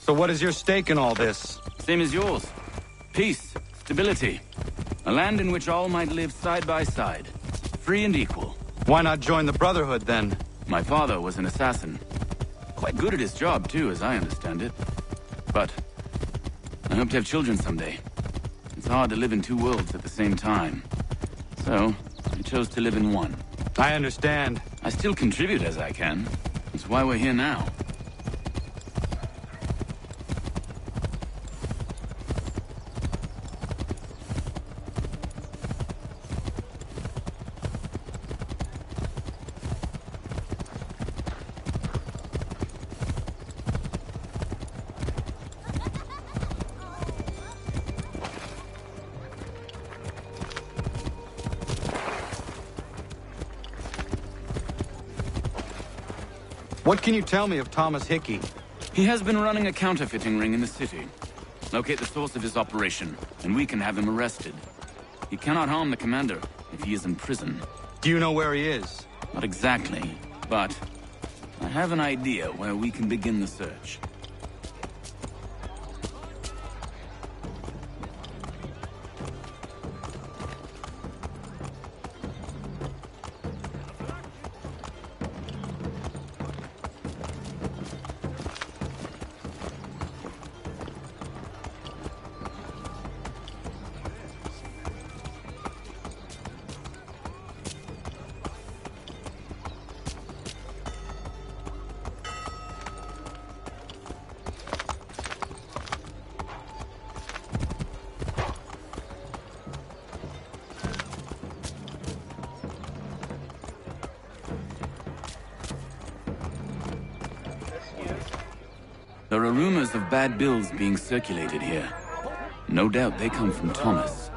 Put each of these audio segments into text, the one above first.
So what is your stake in all this? Same as yours. Peace, stability. A land in which all might live side by side. Free and equal. Why not join the Brotherhood, then? My father was an assassin. Quite good at his job, too, as I understand it. But I hope to have children someday. It's hard to live in two worlds at the same time. So, I chose to live in one. I understand. I still contribute as I can. That's why we're here now. What can you tell me of Thomas Hickey? He has been running a counterfeiting ring in the city. Locate the source of his operation, and we can have him arrested. He cannot harm the commander if he is in prison. Do you know where he is? Not exactly, but I have an idea where we can begin the search. There are rumors of bad bills being circulated here. No doubt they come from Thomas.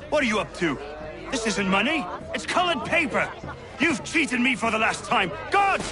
What are you up to? This isn't money. It's colored paper. You've cheated me for the last time. God!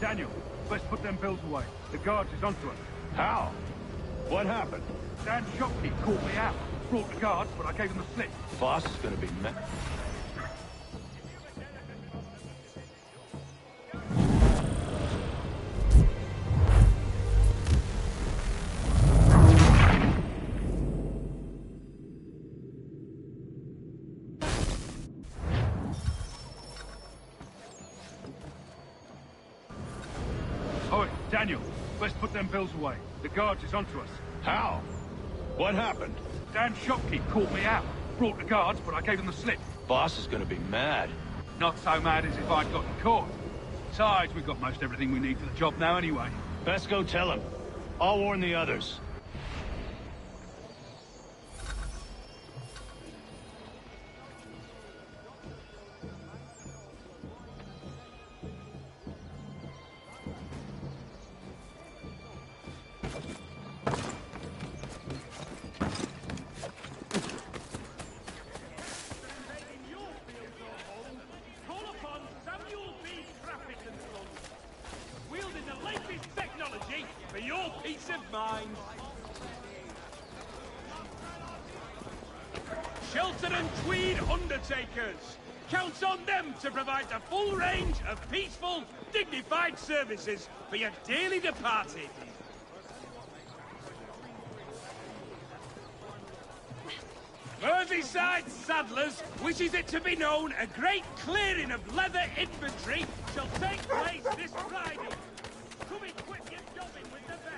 Daniel, let's put them bills away. The guards is onto us. How? What happened? Dan's shopkeep caught me out. Brought the guards, but I gave him the slip. Boss is gonna be mad. Daniel, let's put them bills away. The guards is onto us. How? What happened? Dan's shopkeep caught me out. Brought the guards, but I gave him the slip. Boss is gonna be mad. Not so mad as if I'd gotten caught. Besides, we've got most everything we need for the job now anyway. Best go tell him. I'll warn the others. For your peace of mind. Shelton and Tweed Undertakers. Counts on them to provide the full range of peaceful, dignified services for your dearly departed. Merseyside Saddlers wishes it to be known a great clearing of leather infantry shall take place this Friday. Come equip your jobbing with the best.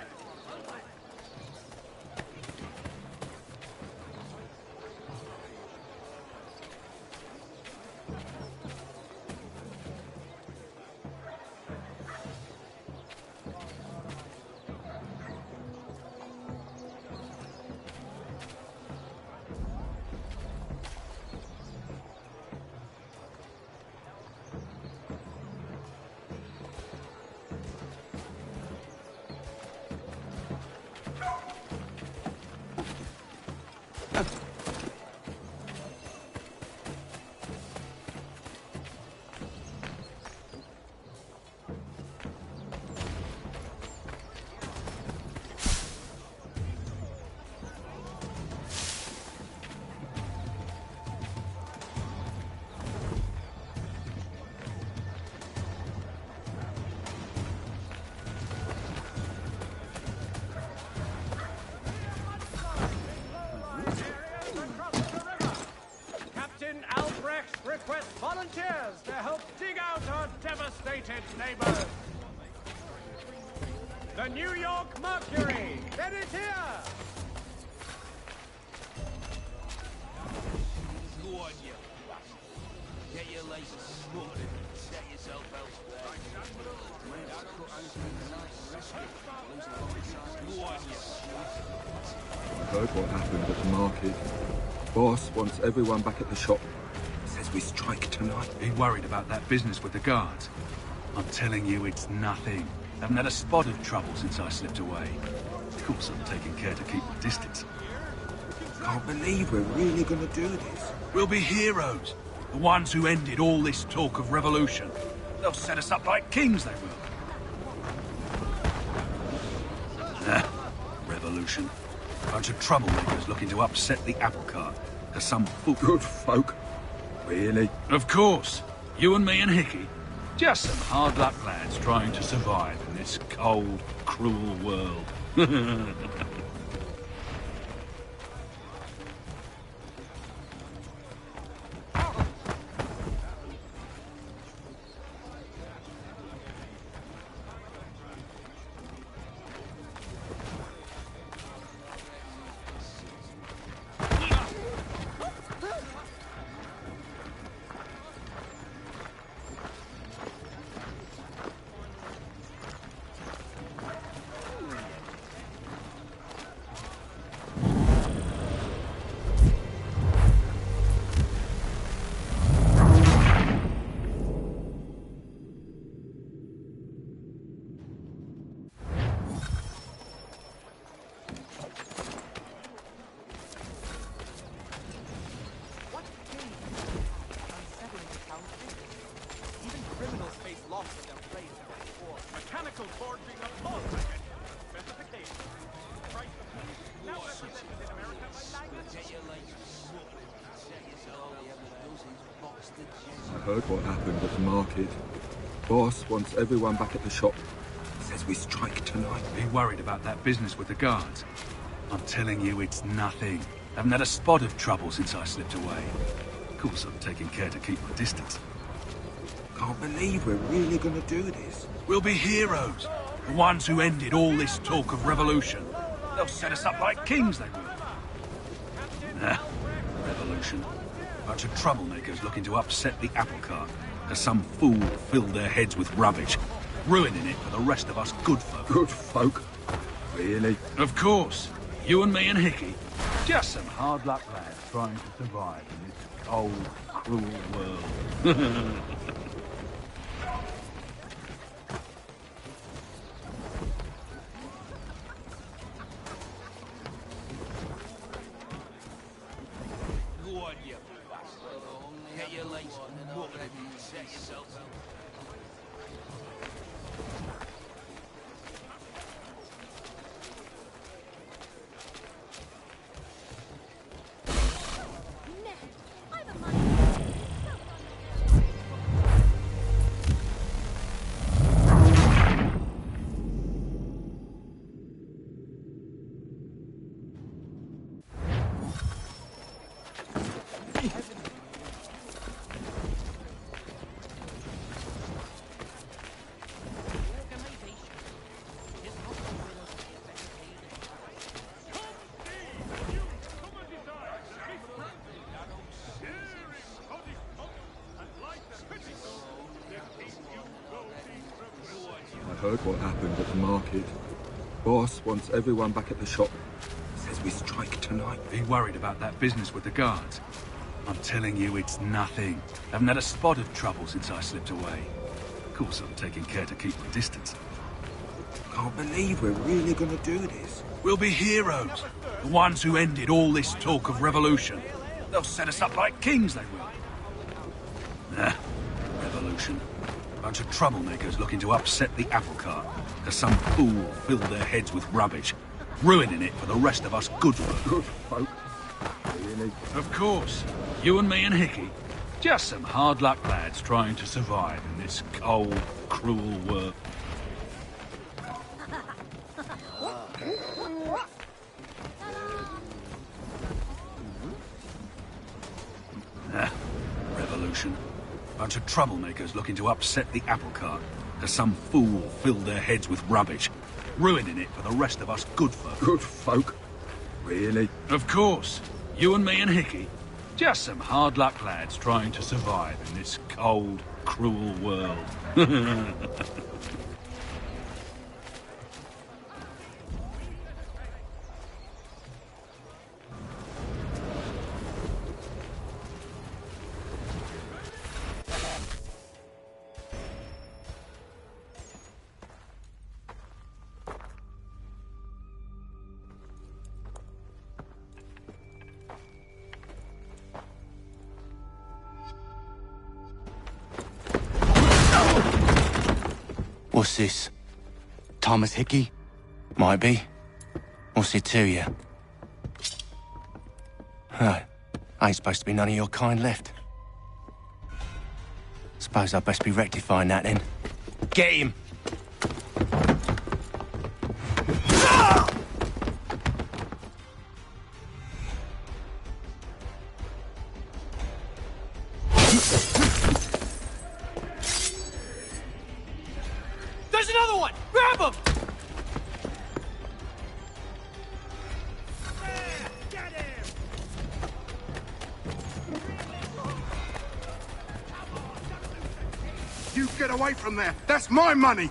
Request volunteers to help dig out our devastated neighbors. The New York Mercury, it is here! Go on, you bastard. Get your license sorted and set yourself elsewhere. Go on, you I heard what happened at the market. Boss wants everyone back at the shop. Says we strike tonight. Be worried about that business with the guards. I'm telling you, it's nothing. Haven't had a spot of trouble since I slipped away. Of course, I'm taking care to keep my distance. Can't believe we're really gonna do this. We'll be heroes. The ones who ended all this talk of revolution. They'll set us up like kings, they will. Revolution. Bunch of troublemakers looking to upset the apple cart. To some fool. Good folk. Really? Of course. You and me and Hickey. Just some hard luck lads trying to survive in this cold, cruel world. I heard what happened at the market. Boss wants everyone back at the shop. Says we strike tonight. Be worried about that business with the guards. I'm telling you, it's nothing. Haven't had a spot of trouble since I slipped away. Of course, I'm taking care to keep my distance. Can't believe we're really gonna do this. We'll be heroes. The ones who ended all this talk of revolution. They'll set us up like kings, they will. Revolution. Bunch of troublemakers looking to upset the apple cart. 'cause some fool filled their heads with rubbish, ruining it for the rest of us good folk. Good folk? Really? Of course. You and me and Hickey. Just some hard luck lads trying to survive in this cold, cruel world. Go on, you bastard. Get your legs muddled and set yourself out. I heard what happened at the market. Boss wants everyone back at the shop. Says we strike tonight. Be worried about that business with the guards. I'm telling you, it's nothing. Haven't had a spot of trouble since I slipped away. Of course, I'm taking care to keep my distance. Can't believe we're really gonna do this. We'll be heroes. The ones who ended all this talk of revolution. They'll set us up like kings, they will. Nah, revolution. Bunch of troublemakers looking to upset the apple cart. Because some fool filled their heads with rubbish, ruining it for the rest of us good folk. Good folk? Really? Of course. You and me and Hickey. Just some hard luck lads trying to survive in this cold, cruel world. Revolution. Bunch of troublemakers looking to upset the apple cart. Because some fool filled their heads with rubbish, ruining it for the rest of us good folk. Good folk? Really? Of course. You and me and Hickey. Just some hard luck lads trying to survive in this cold, cruel world. What's this? Thomas Hickey? Might be. What's it to you? Oh, ain't supposed to be none of your kind left. Suppose I'd best be rectifying that then. Get him! There's another one! Grab him! Get him! You get away from there! That's my money!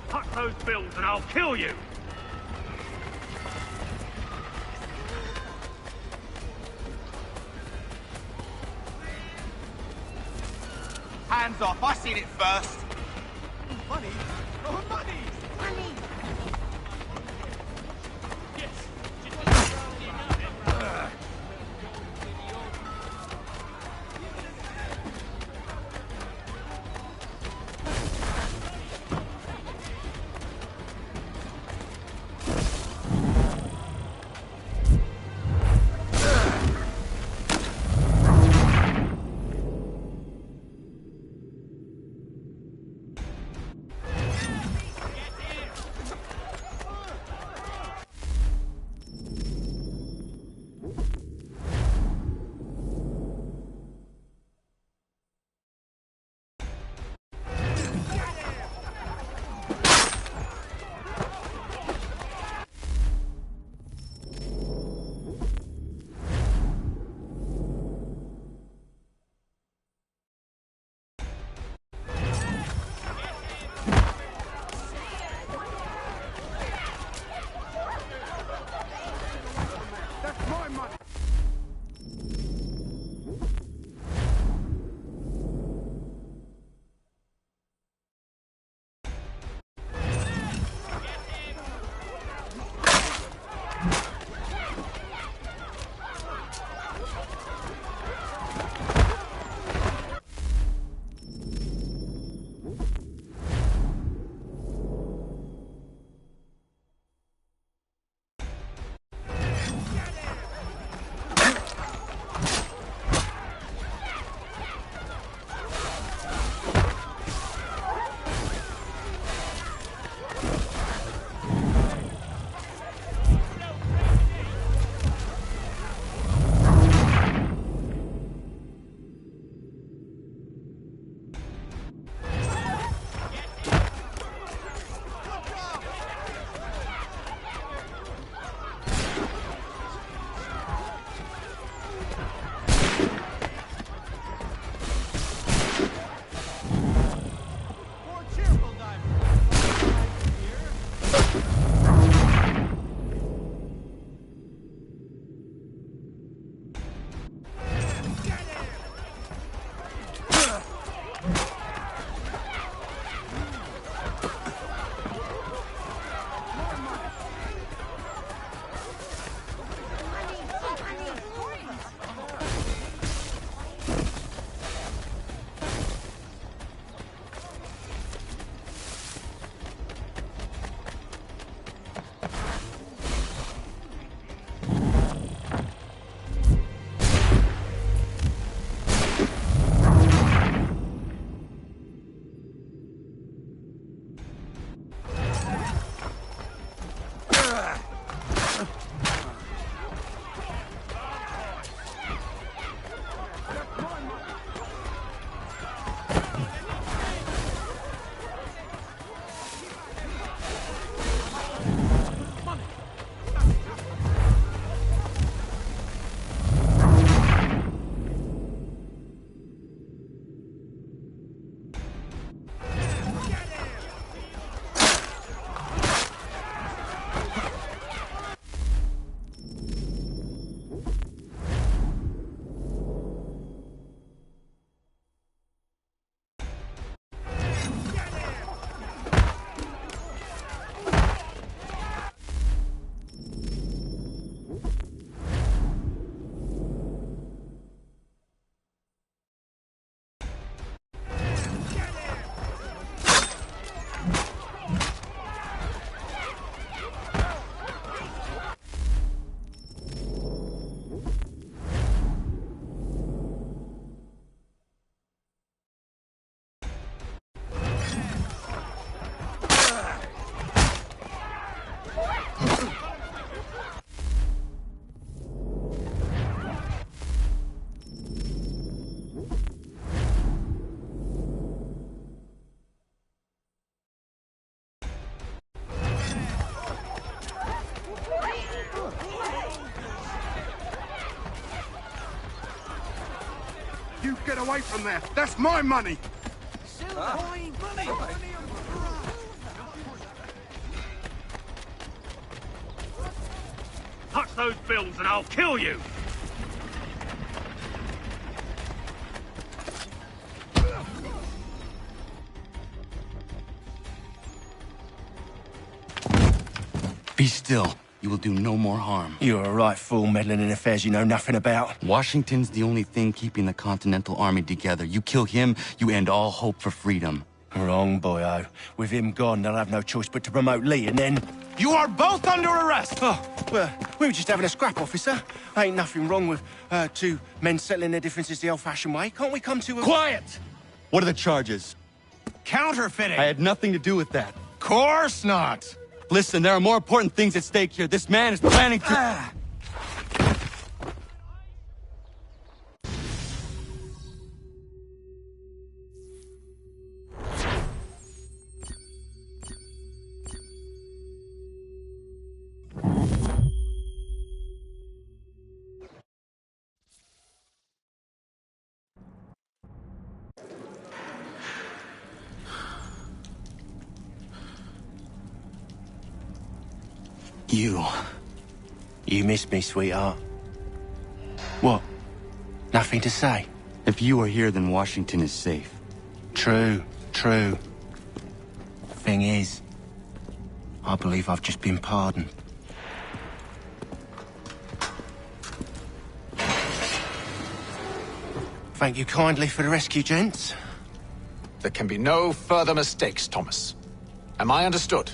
Cut those bills and I'll kill you! Hands off, I seen it first! Money? Oh, money! Money! You get away from there. That's my money. Touch those bills and I'll kill you! Be still. You will do no more harm. You're a right fool meddling in affairs you know nothing about. Washington's the only thing keeping the Continental Army together. You kill him, you end all hope for freedom. Wrong, boyo. With him gone, they'll have no choice but to promote Lee, and then... You are both under arrest! Oh, well, we were just having a scrap, officer. Ain't nothing wrong with two men settling their differences the old-fashioned way. Can't we come to a... Quiet! What are the charges? Counterfeiting! I had nothing to do with that. Course not! Listen, there are more important things at stake here. This man is planning to... You miss me, sweetheart. What? Nothing to say? If you are here, then Washington is safe. True, true. Thing is, I believe I've just been pardoned. Thank you kindly for the rescue, gents. There can be no further mistakes, Thomas. Am I understood?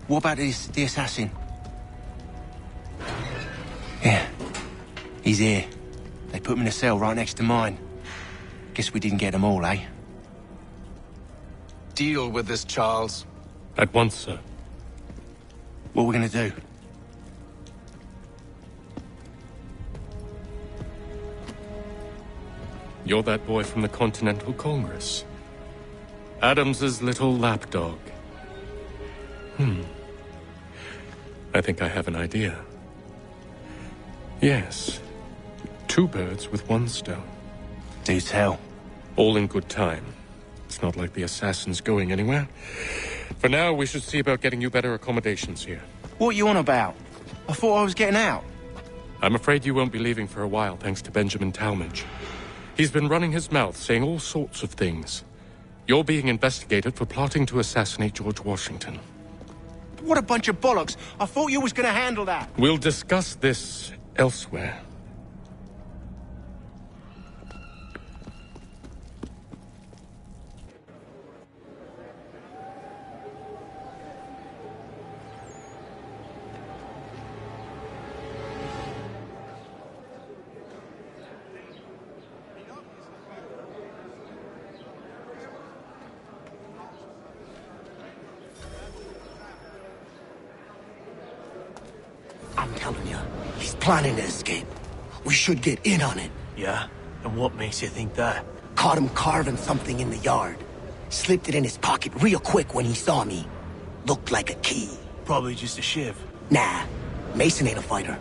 What about the assassin? Yeah. He's here. They put him in a cell right next to mine. Guess we didn't get them all, eh? Deal with this, Charles. At once, sir. What are we gonna do? You're that boy from the Continental Congress. Adams's little lapdog. I think I have an idea. Yes. 2 birds with 1 stone. Do tell. All in good time. It's not like the assassin's going anywhere. For now, we should see about getting you better accommodations here. What are you on about? I thought I was getting out. I'm afraid you won't be leaving for a while, thanks to Benjamin Talmadge. He's been running his mouth, saying all sorts of things. You're being investigated for plotting to assassinate George Washington. What a bunch of bollocks. I thought you was gonna handle that. We'll discuss this elsewhere. I'm telling you, he's planning to escape. We should get in on it. Yeah? And what makes you think that? Caught him carving something in the yard. Slipped it in his pocket real quick when he saw me. Looked like a key. Probably just a shiv. Nah, Mason ain't a fighter.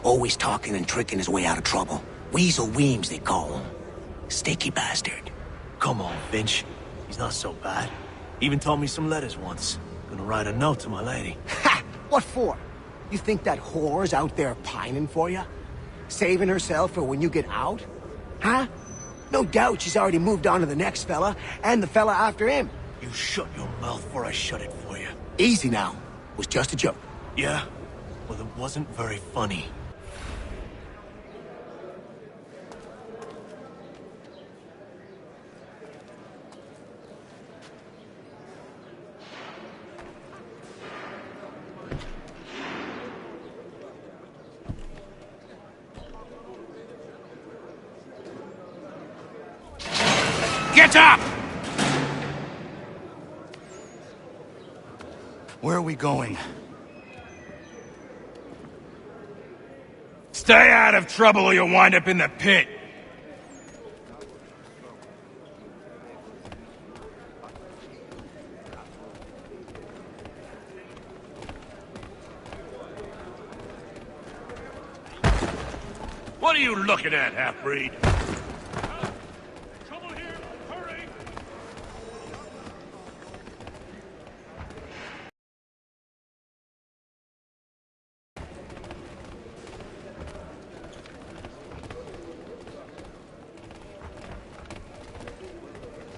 Always talking and tricking his way out of trouble. Weasel Weems, they call him. Sticky bastard. Come on, Finch. He's not so bad. Even taught me some letters once. Gonna write a note to my lady. Ha! What for? You think that whore's out there pining for you? Saving herself for when you get out? Huh? No doubt she's already moved on to the next fella, and the fella after him. You shut your mouth before I shut it for you. Easy now. It was just a joke. Yeah? Well, it wasn't very funny. Get up! Where are we going? Stay out of trouble or you'll wind up in the pit. What are you looking at, half-breed?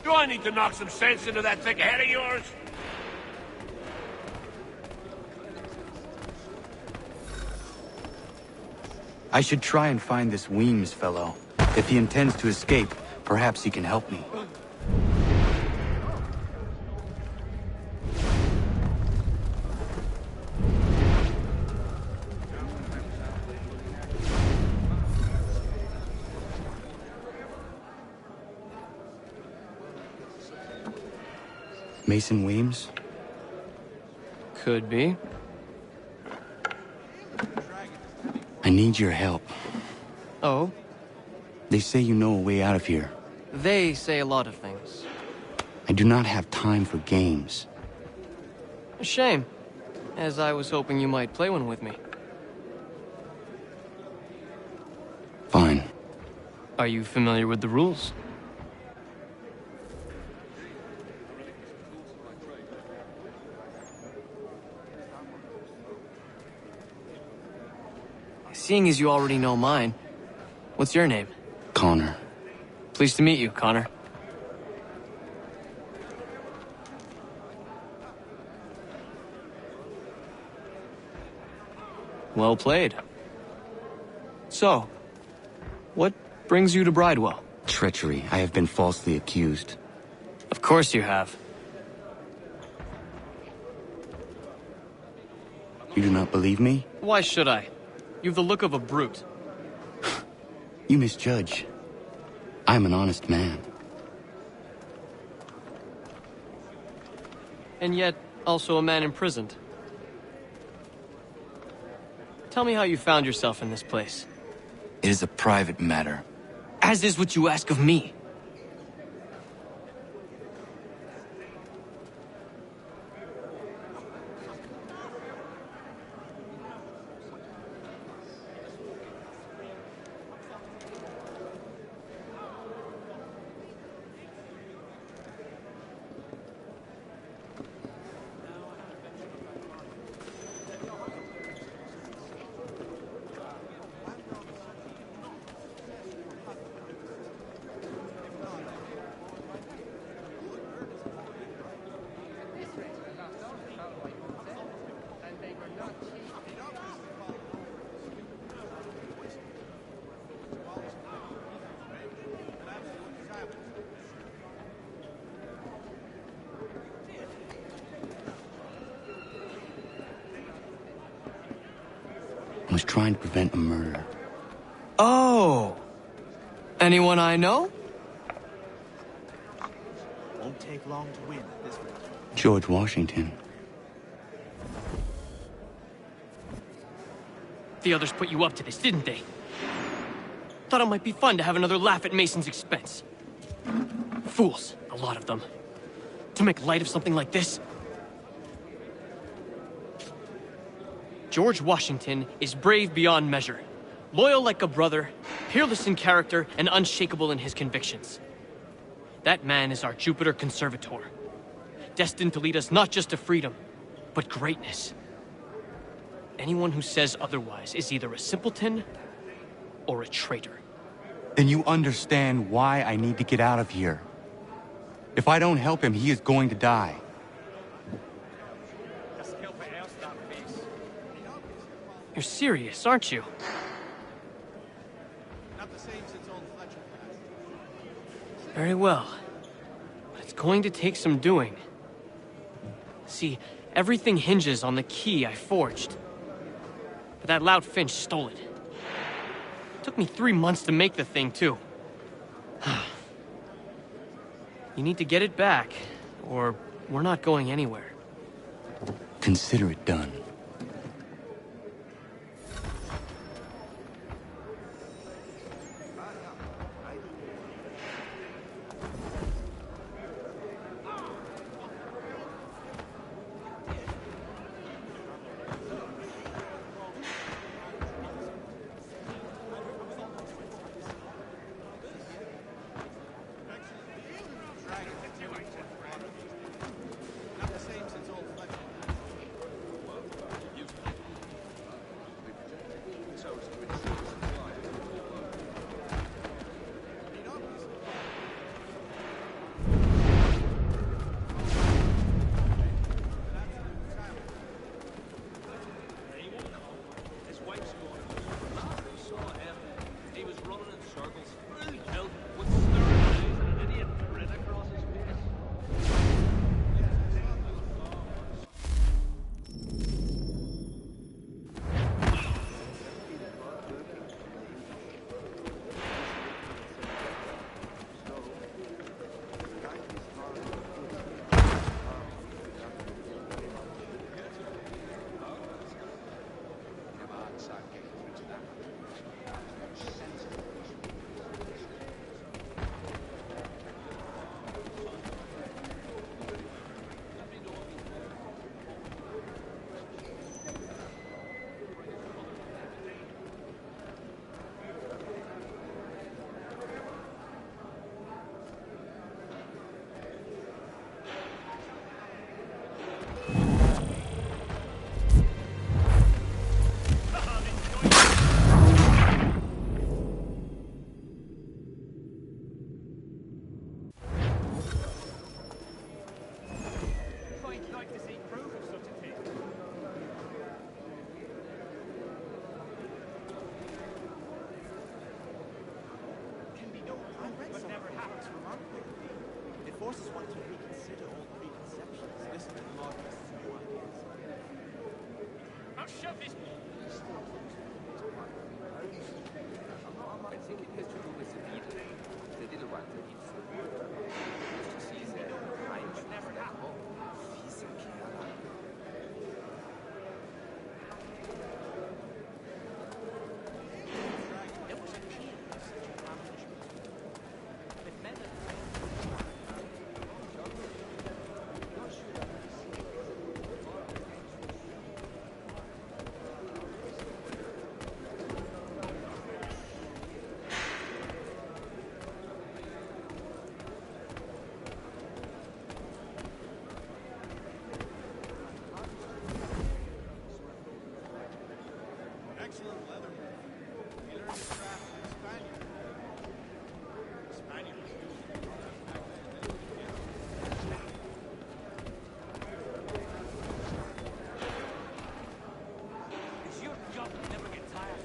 Do I need to knock some sense into that thick head of yours? I should try and find this Weems fellow. If he intends to escape, perhaps he can help me. Mason Weems? Could be. I need your help. Oh? They say you know a way out of here. They say a lot of things. I do not have time for games. A shame, as I was hoping you might play one with me. Fine. Are you familiar with the rules? seeing as you already know mine, what's your name? Connor. Pleased to meet you, Connor. Well played. So, what brings you to Bridewell? Treachery. I have been falsely accused. Of course you have. You do not believe me? Why should I? You've the look of a brute. You misjudge. I'm an honest man. And yet, also a man imprisoned. Tell me how you found yourself in this place. It is a private matter. As is what you ask of me. I was trying to prevent a murder. Oh! Anyone I know? Won't take long to win at this rate. George Washington. The others put you up to this, didn't they? Thought it might be fun to have another laugh at Mason's expense. Fools, a lot of them. To make light of something like this. George Washington is brave beyond measure, loyal like a brother, peerless in character, and unshakable in his convictions. That man is our Jupiter Conservator, destined to lead us not just to freedom, but greatness. Anyone who says otherwise is either a simpleton or a traitor. Then you understand why I need to get out of here. If I don't help him, he is going to die. You're serious, aren't you? Very well. But it's going to take some doing. See, everything hinges on the key I forged. But that lout Finch stole it. Took me 3 months to make the thing, too. You need to get it back, or we're not going anywhere. Consider it done. forces wanted to reconsider old preconceptions, listen to the modernists' new ideas. I'll shove this. Excellent leather. He learned his craft from the Spaniard. Spaniards. It's your job to never get tired.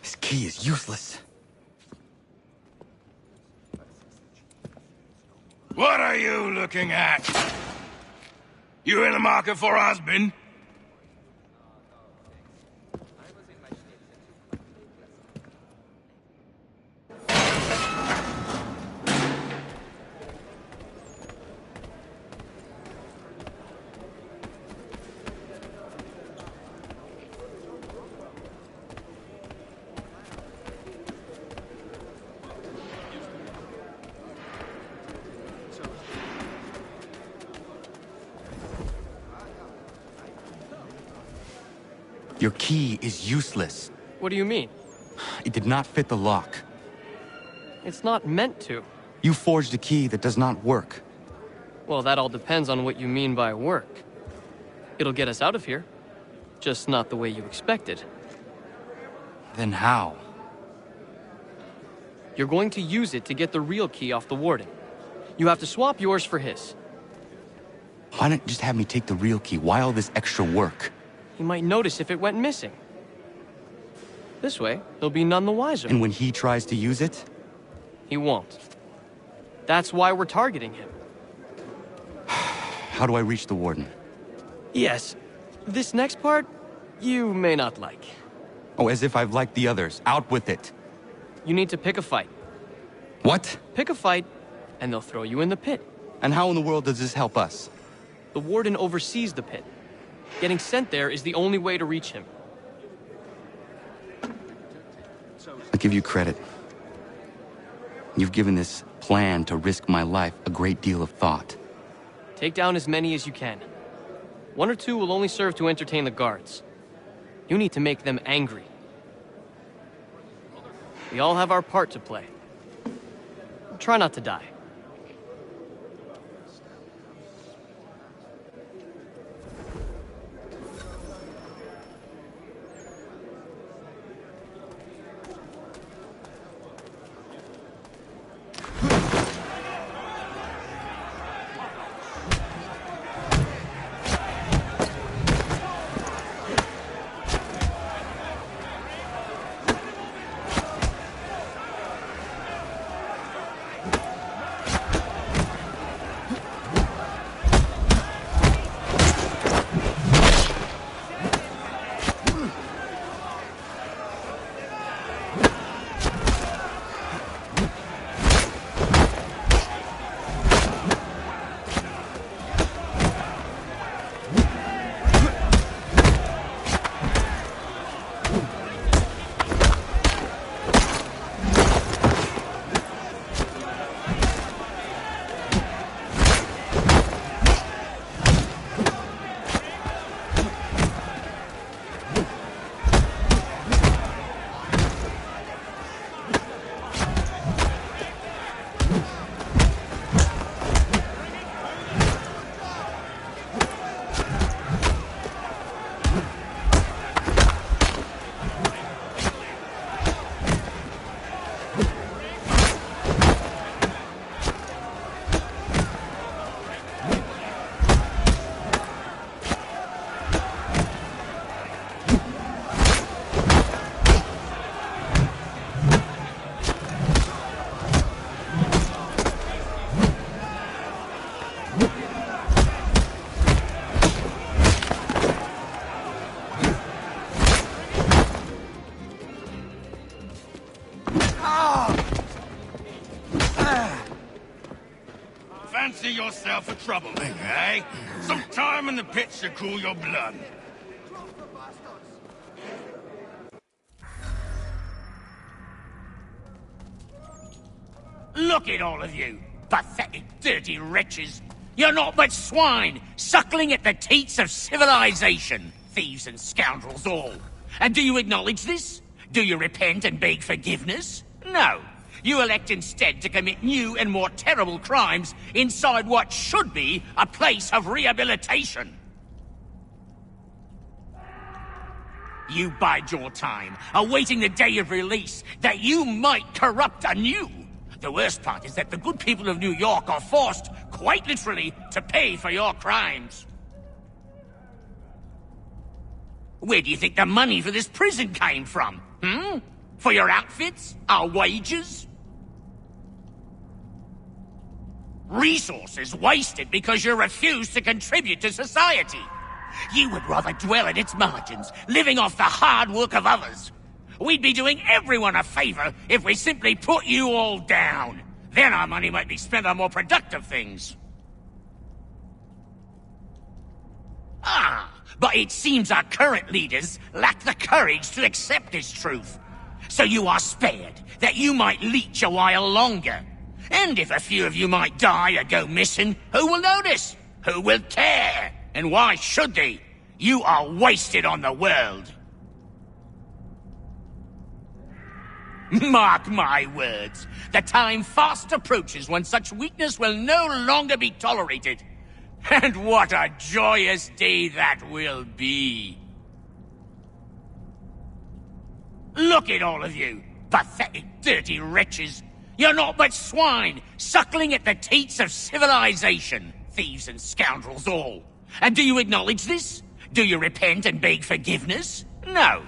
This key is useless. What are you looking at? You in the market for a husband? Your key is useless. What do you mean? It did not fit the lock. It's not meant to. You forged a key that does not work. Well, that all depends on what you mean by work. It'll get us out of here. Just not the way you expected. Then how? You're going to use it to get the real key off the warden. You have to swap yours for his. Why not just have me take the real key? Why all this extra work? He might notice if it went missing. This way, he'll be none the wiser. And when he tries to use it? He won't. That's why we're targeting him. How do I reach the warden? Yes. This next part, you may not like. Oh, as if I've liked the others. Out with it. You need to pick a fight. What? Pick a fight, and they'll throw you in the pit. And how in the world does this help us? The warden oversees the pit. Getting sent there is the only way to reach him. I'll give you credit. You've given this plan to risk my life a great deal of thought. Take down as many as you can. 1 or 2 will only serve to entertain the guards. You need to make them angry. We all have our part to play. Try not to die. fancy yourself a troublemaker, eh? Some time in the pits to cool your blood. Look at all of you, pathetic, dirty wretches. You're not but swine, suckling at the teats of civilization. Thieves and scoundrels all. And do you acknowledge this? Do you repent and beg forgiveness? No. You elect instead to commit new and more terrible crimes inside what should be a place of rehabilitation. You bide your time, awaiting the day of release, that you might corrupt anew. The worst part is that the good people of New York are forced, quite literally, to pay for your crimes. Where do you think the money for this prison came from? For your outfits? Our wages? Resources wasted because you refuse to contribute to society. You would rather dwell at its margins, living off the hard work of others. We'd be doing everyone a favor if we simply put you all down. Then our money might be spent on more productive things. But it seems our current leaders lack the courage to accept this truth. So you are spared, that you might leech a while longer. And if a few of you might die or go missing, who will notice? Who will care? And why should they? You are wasted on the world. Mark my words. The time fast approaches when such weakness will no longer be tolerated. And what a joyous day that will be. Look at all of you, pathetic, dirty wretches. You're not but swine, suckling at the teats of civilization. Thieves and scoundrels all. And do you acknowledge this? Do you repent and beg forgiveness? No.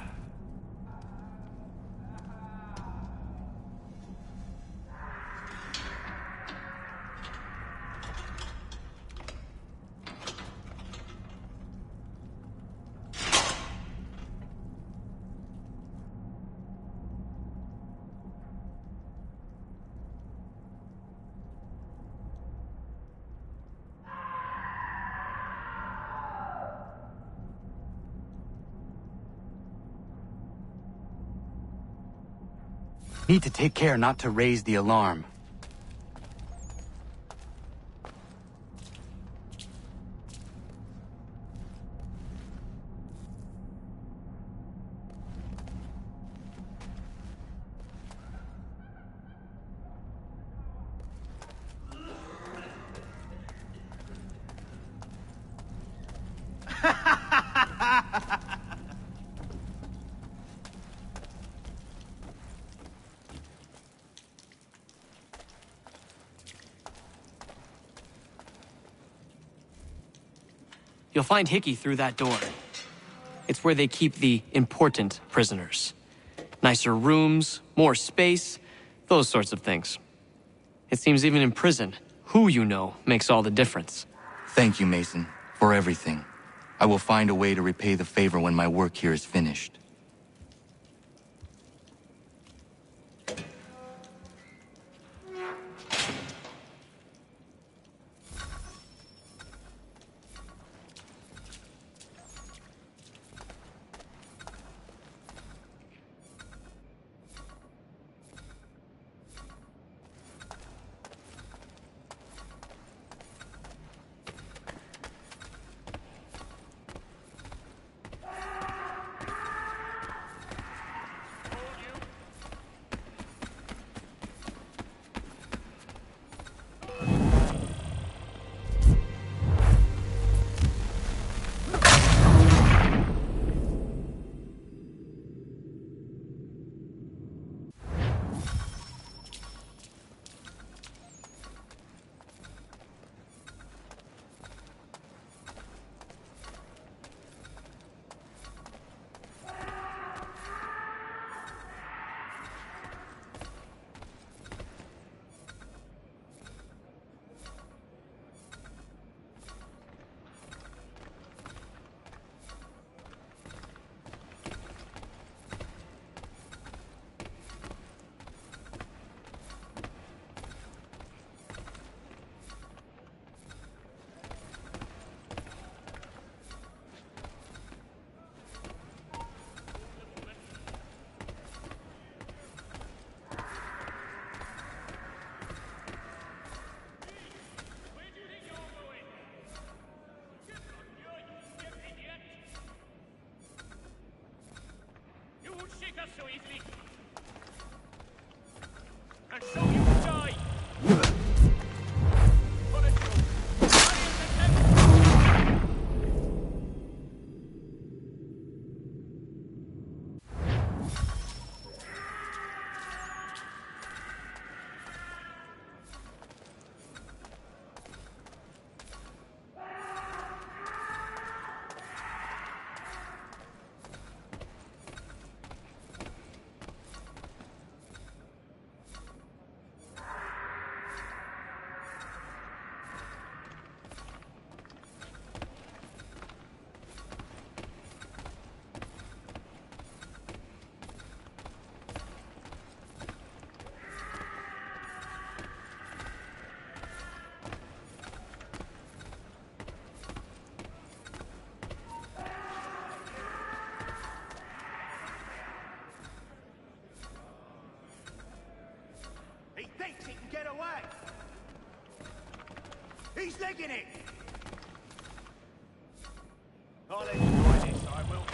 Need to take care not to raise the alarm. You'll find Hickey through that door. It's where they keep the important prisoners. Nicer rooms, more space, those sorts of things. It seems even in prison, who you know makes all the difference. Thank you, Mason, for everything. I will find a way to repay the favor when my work here is finished. so easily. And so you die. He thinks he can get away. He's legging it. I'll enjoy this, I will.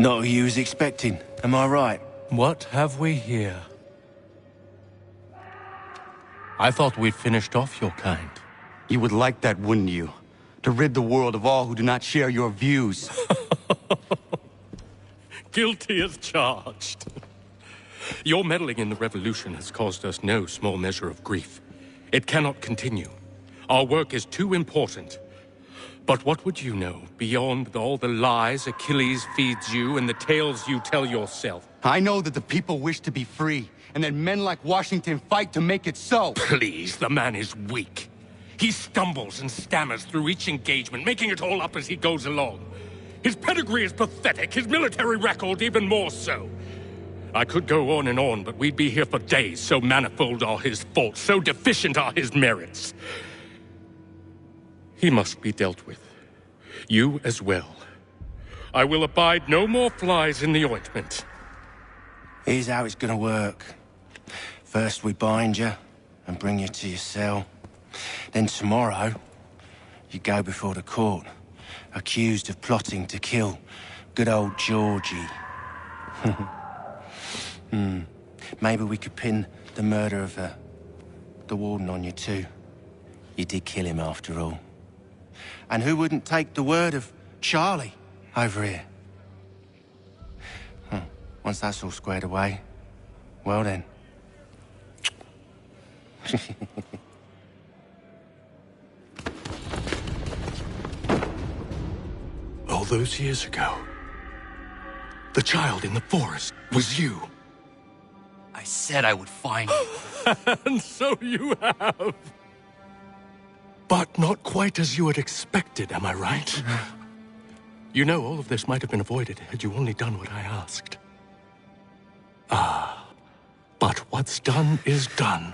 Not who you was expecting, am I right? What have we here? I thought we'd finished off your kind. You would like that, wouldn't you? To rid the world of all who do not share your views. Guilty as charged. Your meddling in the revolution has caused us no small measure of grief. It cannot continue. Our work is too important. But what would you know beyond all the lies Achilles feeds you and the tales you tell yourself? I know that the people wish to be free, and that men like Washington fight to make it so. Please, the man is weak. He stumbles and stammers through each engagement, making it all up as he goes along. His pedigree is pathetic, his military record even more so. I could go on, but we'd be here for days, so manifold are his faults, so deficient are his merits. He must be dealt with. You as well. I will abide no more flies in the ointment. Here's how it's gonna work. First we bind you and bring you to your cell. Then tomorrow, you go before the court, accused of plotting to kill good old Georgie. Maybe we could pin the murder of the warden on you too. You did kill him after all. And who wouldn't take the word of Charlie over here? Once that's all squared away, well then. All those years ago, the child in the forest was you. I said I would find you. And so you have. But not quite as you had expected, am I right? You know, all of this might have been avoided had you only done what I asked. Ah, but what's done is done.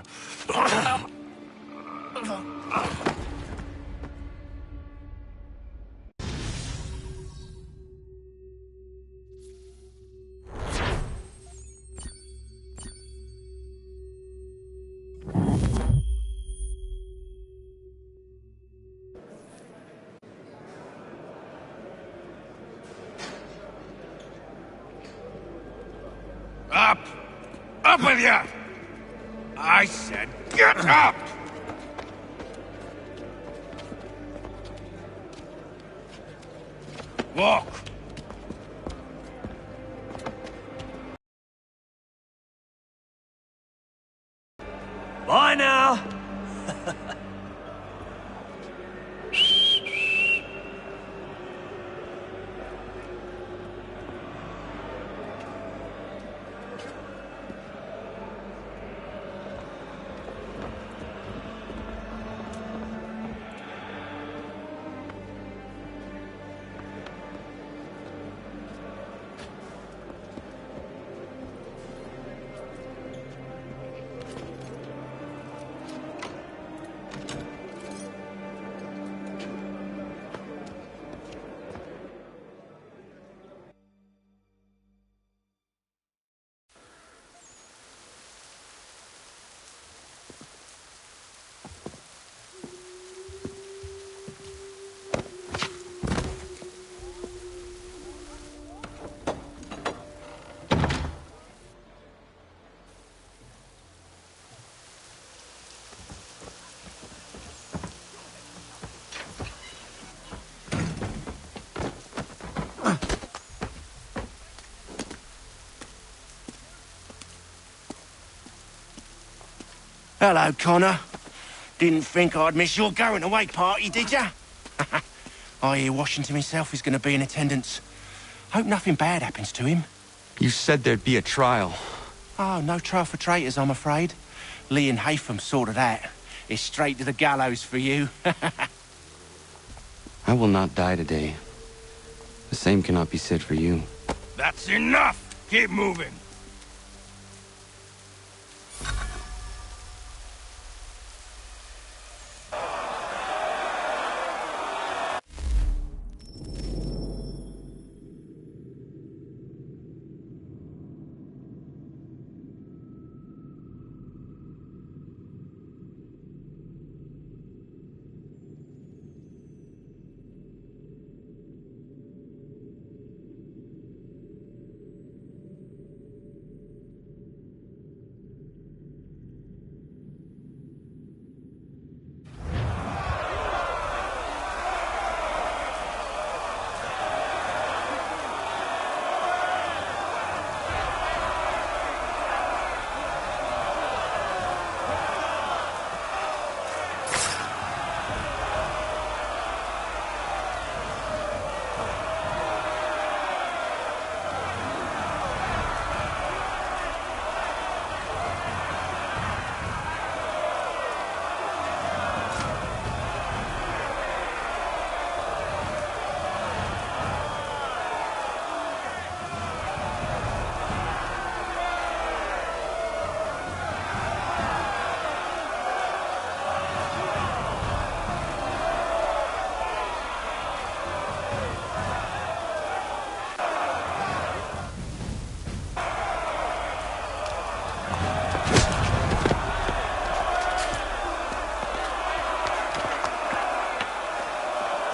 Up! Up with you! I said get up! Walk! Bye now! Hello, Connor. Didn't think I'd miss your going away party, did ya? I hear Washington himself is going to be in attendance. Hope nothing bad happens to him. You said there'd be a trial. Oh, no trial for traitors, I'm afraid. Lee and Haytham sorted that. It's straight to the gallows for you. I will not die today. The same cannot be said for you. That's enough! Keep moving!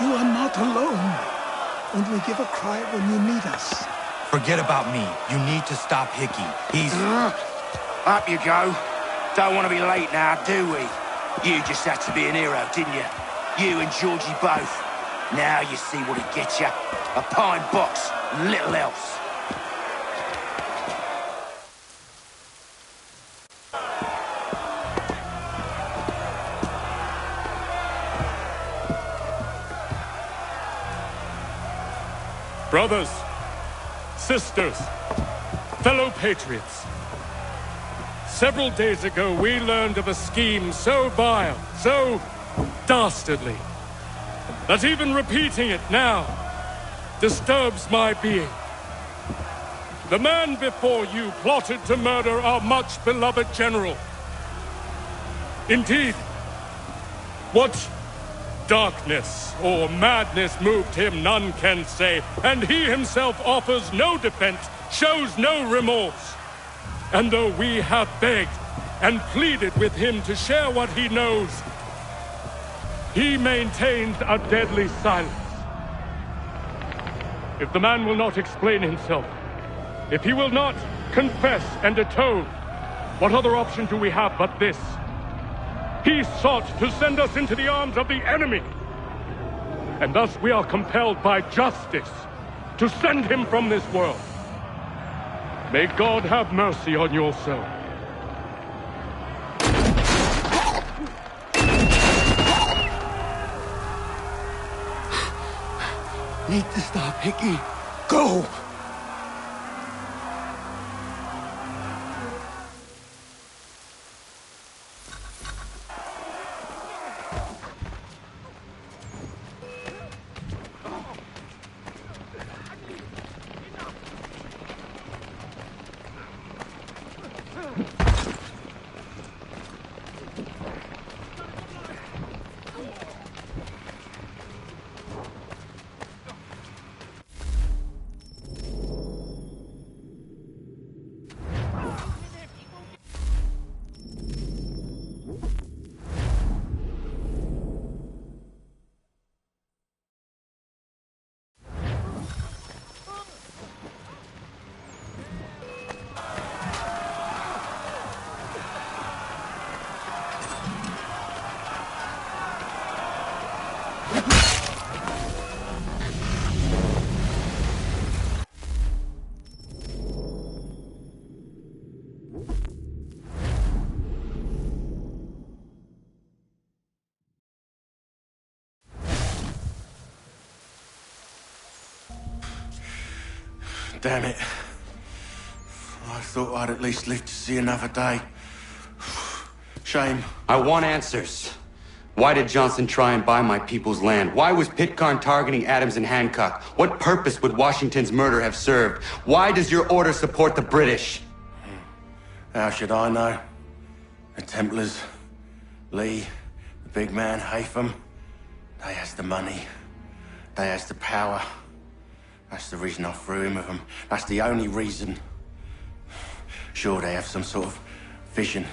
You are not alone. Only give a cry when you need us. Forget about me. You need to stop Hickey. He's... Up you go. Don't want to be late now, do we? You just had to be an hero, didn't you? You and Georgie both. Now you see what it gets you. A pine box, little else. Brothers, sisters, fellow patriots. Several days ago, we learned of a scheme so vile, so dastardly, that even repeating it now disturbs my being. The man before you plotted to murder our much-beloved general. Indeed, what darkness or madness moved him, none can say, and he himself offers no defense, shows no remorse. And though we have begged and pleaded with him to share what he knows, he maintains a deadly silence. If the man will not explain himself, if he will not confess and atone, what other option do we have but this? He sought to send us into the arms of the enemy. And thus we are compelled by justice to send him from this world. May God have mercy on your soul. Need to stop, Hickey. Go! Damn it. I thought I'd at least live to see another day. Shame. I want answers. Why did Johnson try and buy my people's land? Why was Pitcairn targeting Adams and Hancock? What purpose would Washington's murder have served? Why does your order support the British? How should I know? The Templars, Lee, the big man, Haytham, they has the money. They has the power. That's the reason I threw in with them. That's the only reason. Sure, they have some sort of vision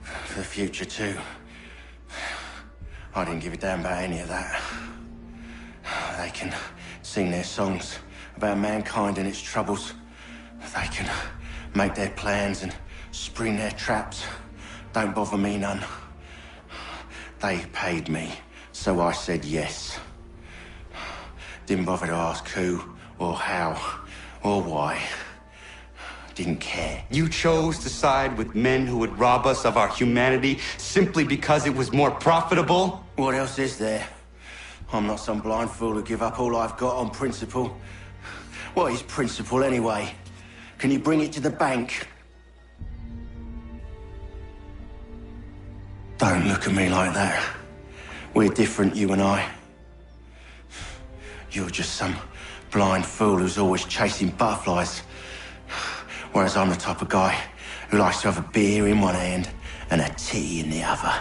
for the future, too. I didn't give a damn about any of that. They can sing their songs about mankind and its troubles. They can make their plans and spring their traps. Don't bother me none. They paid me, so I said yes. Didn't bother to ask who, or how, or why. Didn't care. You chose to side with men who would rob us of our humanity simply because it was more profitable? What else is there? I'm not some blind fool who give up all I've got on principle. What is principle anyway? Can you bring it to the bank? Don't look at me like that. We're different, you and I. You're just some blind fool who's always chasing butterflies. Whereas I'm the type of guy who likes to have a beer in one hand and a tea in the other.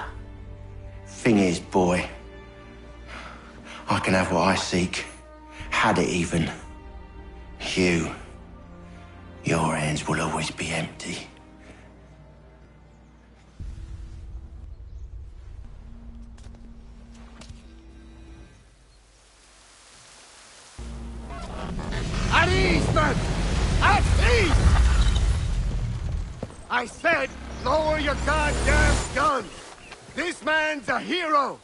Thing is, boy, I can have what I seek. Had it even. Your hands will always be empty. ease, men! At ease! I said, lower your goddamn gun! This man's a hero!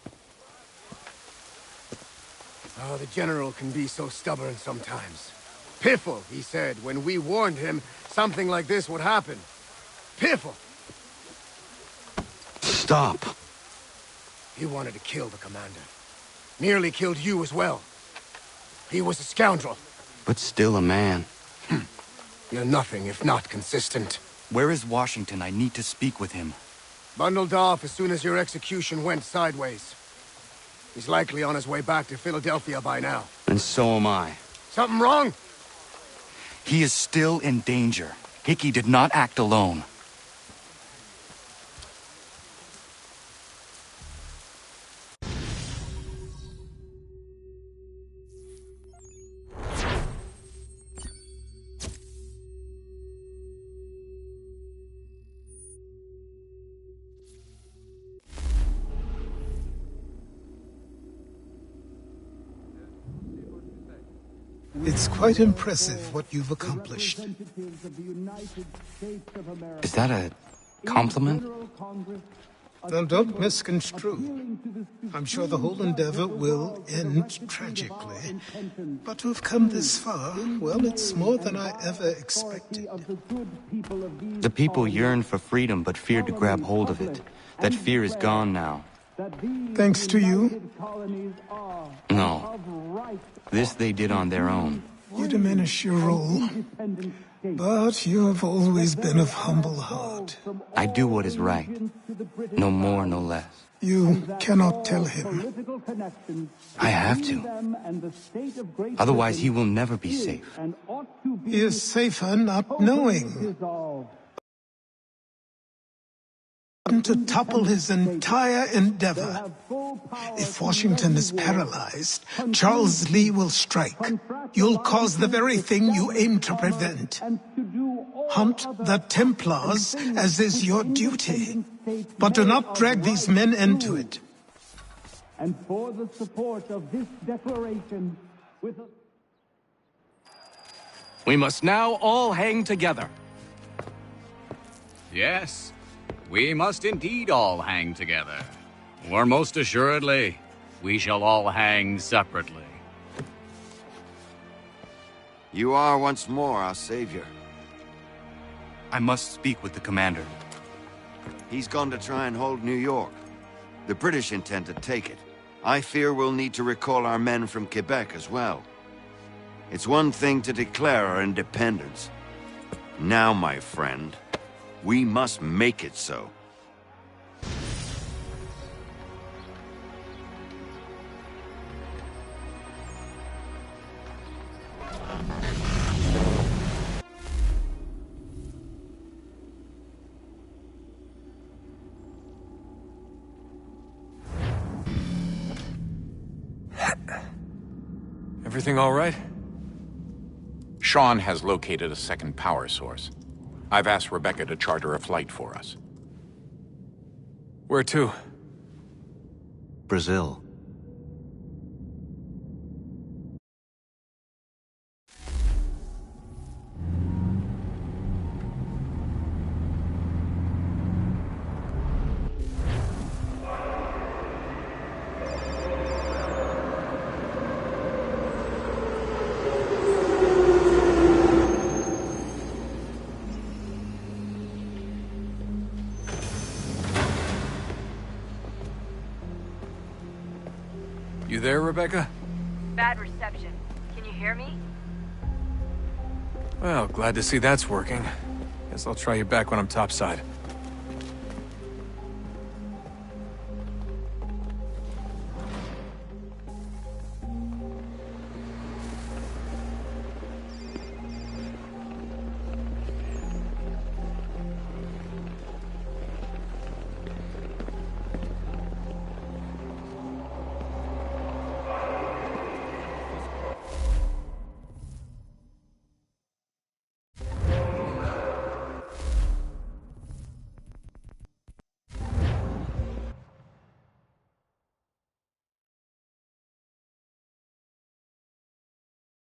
Oh, the General can be so stubborn sometimes. Piffle, he said, when we warned him something like this would happen. Piffle! Stop. He wanted to kill the commander. Nearly killed you as well. He was a scoundrel. But still a man. You're nothing if not consistent. Where is Washington? I need to speak with him. Bundled off as soon as your execution went sideways. He's likely on his way back to Philadelphia by now. And so am I. Something wrong? He is still in danger. Hickey did not act alone. It's quite impressive what you've accomplished. Is that a compliment? Then don't misconstrue. I'm sure the whole endeavor will end tragically. But to have come this far, well, it's more than I ever expected. The people yearned for freedom but feared to grab hold of it. That fear is gone now. Thanks to you? No. This they did on their own. You diminish your role. But you have always been of humble heart. I do what is right. No more, no less. You cannot tell him. I have to. Otherwise, he will never be safe. He is safer not knowing. To topple his entire endeavor. If Washington is paralyzed, Charles Lee will strike. You'll cause the very thing you aim to prevent. Hunt the Templars, as is your duty. But do not drag these men into it. And for the support of this declaration, with a... We must now all hang together. Yes. We must indeed all hang together. Or most assuredly, we shall all hang separately. You are once more our savior. I must speak with the commander. He's gone to try and hold New York. The British intend to take it. I fear we'll need to recall our men from Quebec as well. It's one thing to declare our independence. Now, my friend, we must make it so. Everything all right? Sean has located a second power source. I've asked Rebecca to charter a flight for us. Where to? Brazil. You there, Rebecca? Bad reception. Can you hear me? Well, glad to see that's working. Guess I'll try you back when I'm topside.